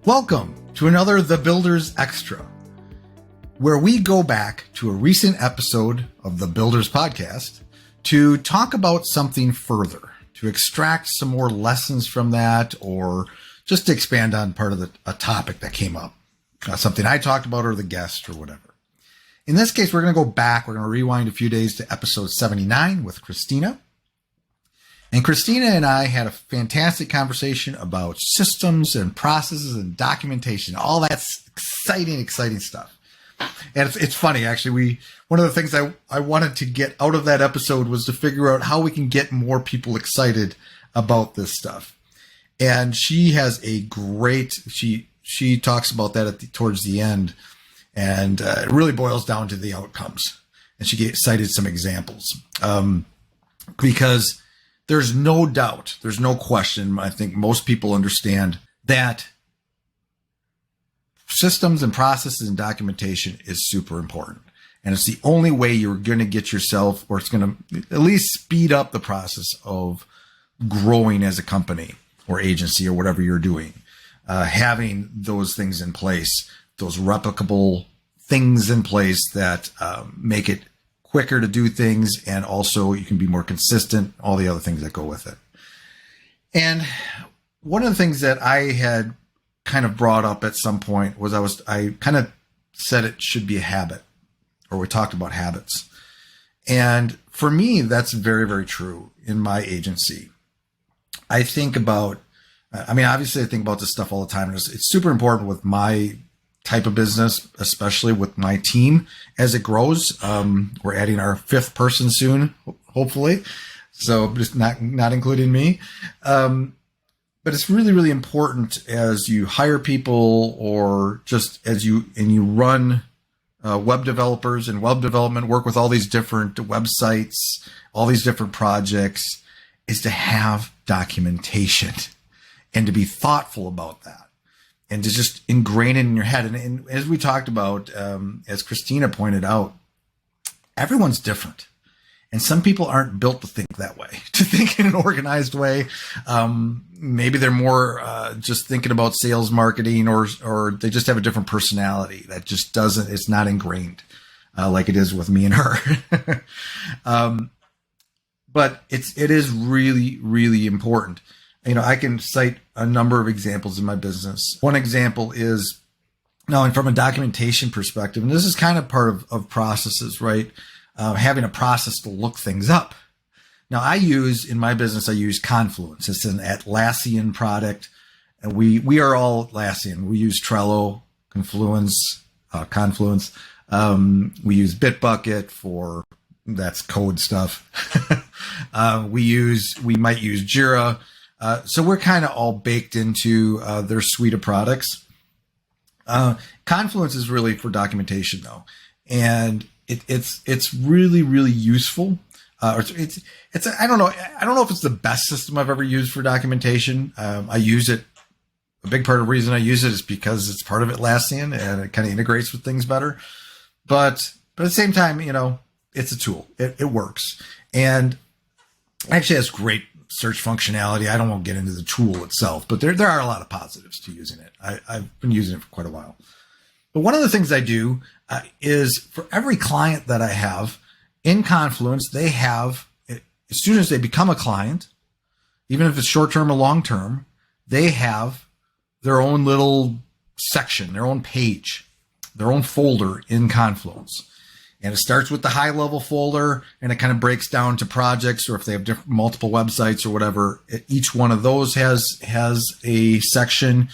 Welcome to another The Builders Extra, where we go back to a recent episode of the Builders Podcast to talk about something further, to extract some more lessons from that, or just to expand on part of a topic that came up, something I talked about or the guest or whatever. In this case, we're going to go back. We're going to rewind a few days to episode 79 with Cristina. And Cristina and I had a fantastic conversation about systems and processes and documentation, all that exciting stuff. And it's funny, actually. One of the things I wanted to get out of that episode was to figure out how we can get more people excited about this stuff. And she has a great, she talks about that towards the end, and it really boils down to the outcomes. And she cited some examples because there's no doubt, there's no question, I think most people understand that systems and processes and documentation is super important. And it's the only way you're going to get yourself, or it's going to at least speed up the process of growing as a company or agency or whatever you're doing. Having those things in place, those replicable things in place that make it quicker to do things, and also you can be more consistent, all the other things that go with it. And one of the things that I had kind of brought up at some point was I kind of said it should be a habit, or we talked about habits. And for me, that's very, very true in my agency. I think about, obviously I think about this stuff all the time. And it's super important with my type of business, especially with my team as it grows. We're adding our 5th person soon, hopefully. So just not including me. But it's really, really important as you hire people, or just as you run web developers and web development, work with all these different websites, all these different projects, is to have documentation and to be thoughtful about that. And to just ingrain it in your head. And as we talked about, as Cristina pointed out, everyone's different. And some people aren't built to think that way, to think in an organized way. Maybe they're more just thinking about sales marketing, or they just have a different personality that just it's not ingrained like it is with me and her. But it is really, really important. I can cite a number of examples in my business. One example is, now, and from a documentation perspective, and this is kind of part of processes, right? Having a process to look things up. Now, in my business, I use Confluence. It's an Atlassian product. And we are all Atlassian. We use Trello, Confluence. We use Bitbucket that's code stuff. We might use Jira. So we're kind of all baked into their suite of products. Confluence is really for documentation, though, and it's really, really useful. I don't know if it's the best system I've ever used for documentation. I use it. A big part of the reason I use it is because it's part of Atlassian and it kind of integrates with things better. But at the same time, it's a tool. It works, and actually has great search functionality. I don't want to get into the tool itself, but there are a lot of positives to using it. I've been using it for quite a while. But one of the things I do is, for every client that I have in Confluence, they have, as soon as they become a client, even if it's short-term or long-term, they have their own little section, their own page, their own folder in Confluence. And it starts with the high level folder, and it kind of breaks down to projects, or if they have multiple websites or whatever, each one of those has a section.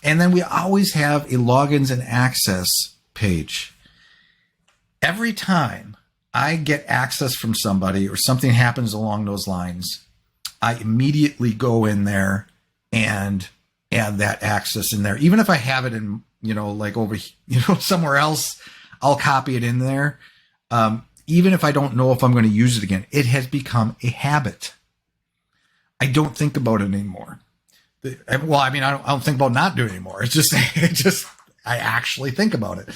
And then we always have a logins and access page. Every time I get access from somebody or something happens along those lines, I immediately go in there and add that access in there. Even if I have it in, like over, somewhere else, I'll copy it in there. Even if I don't know if I'm going to use it again, it has become a habit. I don't think about it anymore. I don't think about not doing it anymore. It's just, I actually think about it.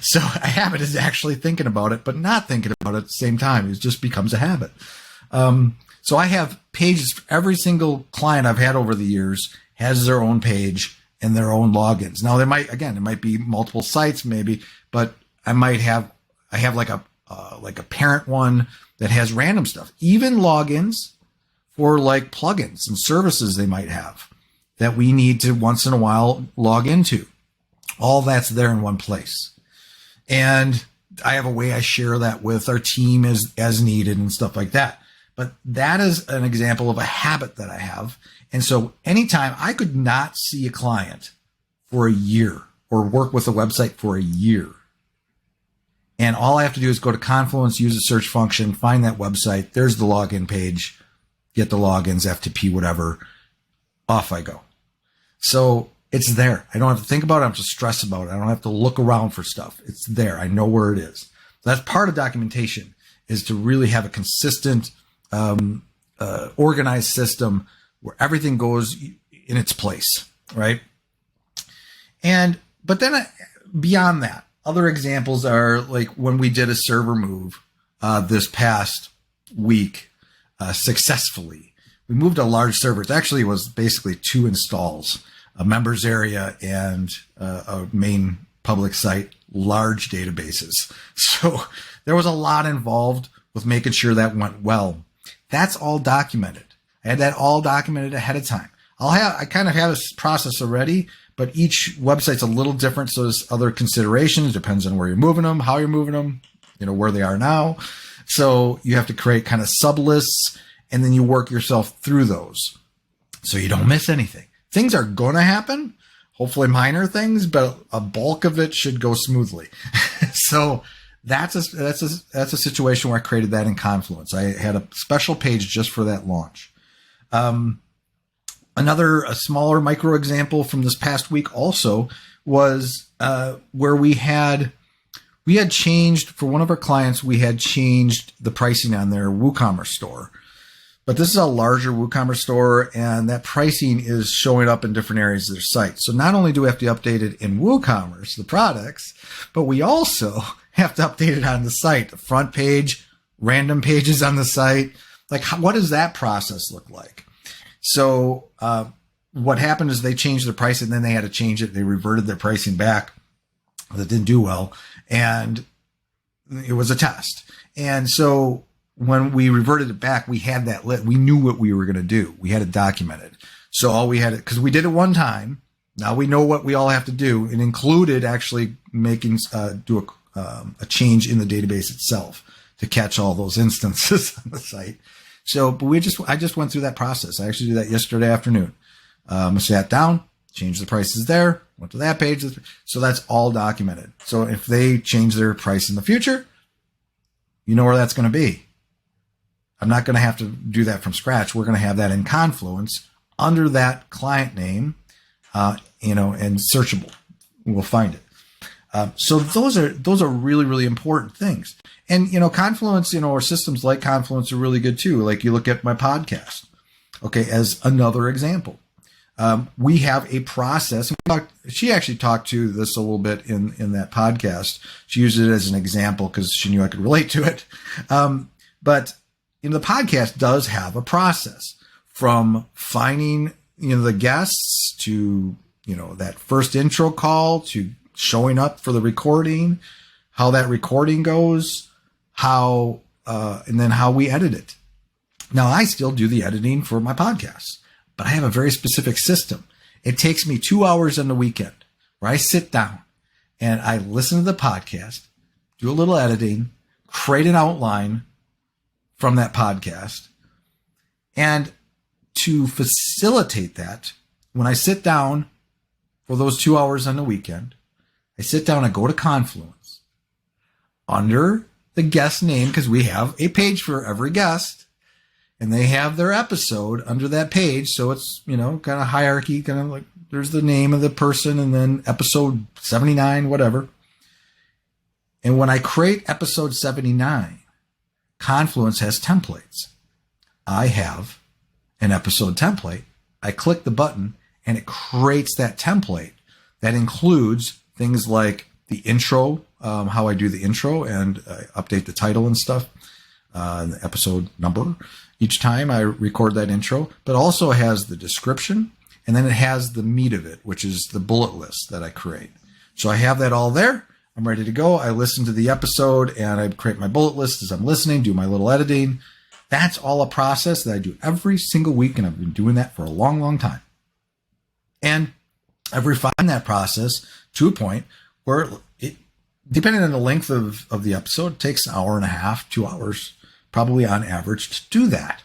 So a habit is actually thinking about it, but not thinking about it at the same time. It just becomes a habit. So I have pages. Every single client I've had over the years has their own page and their own logins. Now it might be multiple sites maybe, but I have like a parent one that has random stuff, even logins for like plugins and services they might have that we need to once in a while log into. All that's there in one place. And I have a way I share that with our team as needed and stuff like that. But that is an example of a habit that I have. And so anytime I could not see a client for a year or work with a website for a year, and all I have to do is go to Confluence, use the search function, find that website. There's the login page, get the logins, FTP, whatever. Off I go. So it's there. I don't have to think about it. I don't have to stress about it. I don't have to look around for stuff. It's there. I know where it is. So that's part of documentation, is to really have a consistent, organized system where everything goes in its place, right? But then beyond that, other examples are like when we did a server move this past week successfully. We moved a large server. It was basically 2 installs, a members area and a main public site, large databases. So there was a lot involved with making sure that went well. That's all documented. I had that all documented ahead of time. I kind of have this process already, but each website's a little different. So there's other considerations. Depends on where you're moving them, how you're moving them, where they are now. So you have to create kind of sub lists, and then you work yourself through those so you don't miss anything. Things are going to happen, hopefully minor things, but a bulk of it should go smoothly. So that's a situation where I created that in Confluence. I had a special page just for that launch. A smaller micro example from this past week also was where we had changed, for one of our clients, we had changed the pricing on their WooCommerce store. But this is a larger WooCommerce store, and that pricing is showing up in different areas of their site. So not only do we have to update it in WooCommerce, the products, but we also have to update it on the site, the front page, random pages on the site. Like, what does that process look like? So what happened is they changed the price, and then they had to change it. They reverted their pricing back. That didn't do well, and it was a test. And so when we reverted it back, we had that lit. We knew what we were going to do. We had it documented. So all we had it, because we did it one time. Now we know what we all have to do. It included actually making do a change in the database itself to catch all those instances on the site. So, but I just went through that process. I actually did that yesterday afternoon. I sat down, changed the prices there, went to that page. So that's all documented. So if they change their price in the future, you know where that's going to be. I'm not going to have to do that from scratch. We're going to have that in Confluence under that client name, and searchable. We'll find it. So those are really, really important things. And, Confluence, or systems like Confluence are really good too. Like you look at my podcast, okay, as another example. We have a process. She actually talked to this a little bit in that podcast. She used it as an example because she knew I could relate to it. But the podcast does have a process from finding, the guests to, that first intro call to showing up for the recording, how that recording goes, and then how we edit it. Now, I still do the editing for my podcast, but I have a very specific system. It takes me 2 hours on the weekend where I sit down and I listen to the podcast, do a little editing, create an outline from that podcast. And to facilitate that, when I sit down for those 2 hours on the weekend, I sit down and go to Confluence under the guest name, because we have a page for every guest, and they have their episode under that page. So it's, kind of hierarchy, kind of like there's the name of the person and then episode 79, whatever. And when I create episode 79, Confluence has templates. I have an episode template. I click the button and it creates that template that includes things like the intro, how I do the intro and update the title and stuff, the episode number each time I record that intro, but also has the description. And then it has the meat of it, which is the bullet list that I create. So I have that all there. I'm ready to go. I listen to the episode and I create my bullet list as I'm listening, do my little editing. That's all a process that I do every single week. And I've been doing that for a long, long time. And I've refined that process to a point where it, depending on the length of the episode, it takes an hour and a half, 2 hours, probably on average to do that.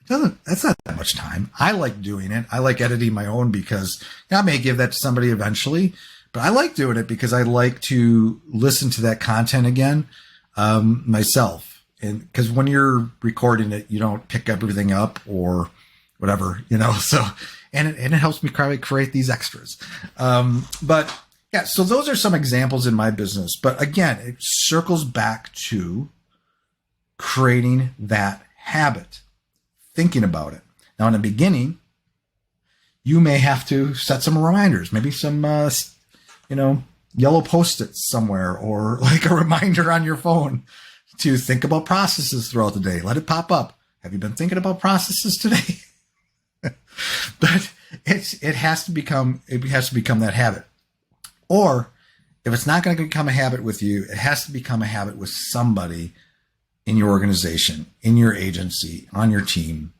That's not that much time. I like doing it. I like editing my own because I may give that to somebody eventually, but I like doing it because I like to listen to that content again, myself. And because when you're recording it, you don't pick everything up or whatever, so, and it helps me create these extras. But yeah, so those are some examples in my business, but again, it circles back to creating that habit. Thinking about it. Now, in the beginning, you may have to set some reminders, maybe some, yellow Post-its somewhere, or like a reminder on your phone to think about processes throughout the day. Let it pop up. Have you been thinking about processes today? But it has to become that habit. Or if it's not going to become a habit with you, it has to become a habit with somebody in your organization, in your agency, on your team,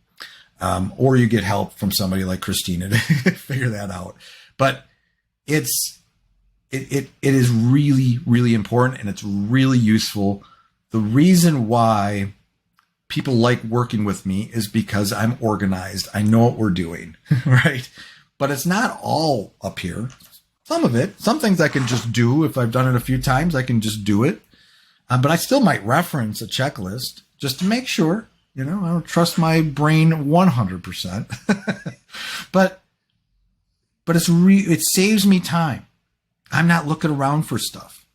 or you get help from somebody like Cristina to figure that out. But it is really, really important, and it's really useful. The reason why people like working with me is because I'm organized. I know what we're doing, right? But it's not all up here. Some of it, some things I can just do. If I've done it a few times, I can just do it. But I still might reference a checklist just to make sure, I don't trust my brain 100%, but it saves me time. I'm not looking around for stuff.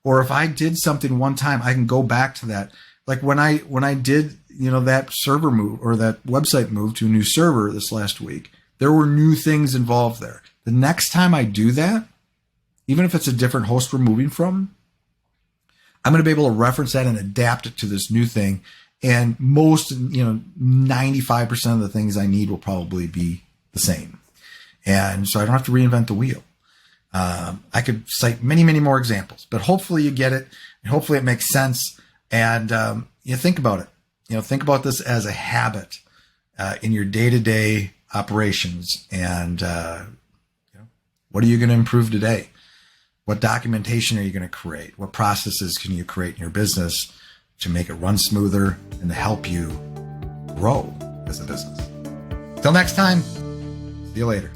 Or if I did something one time, I can go back to that. Like when I did, that server move or that website move to a new server this last week, there were new things involved there. The next time I do that, even if it's a different host we're moving from, I'm going to be able to reference that and adapt it to this new thing. And most, 95% of the things I need will probably be the same. And so I don't have to reinvent the wheel. I could cite many, many more examples, but hopefully you get it. And hopefully it makes sense. And you think about it. Think about this as a habit in your day-to-day operations. And what are you going to improve today? What documentation are you going to create? What processes can you create in your business to make it run smoother and to help you grow as a business? Till next time, see you later.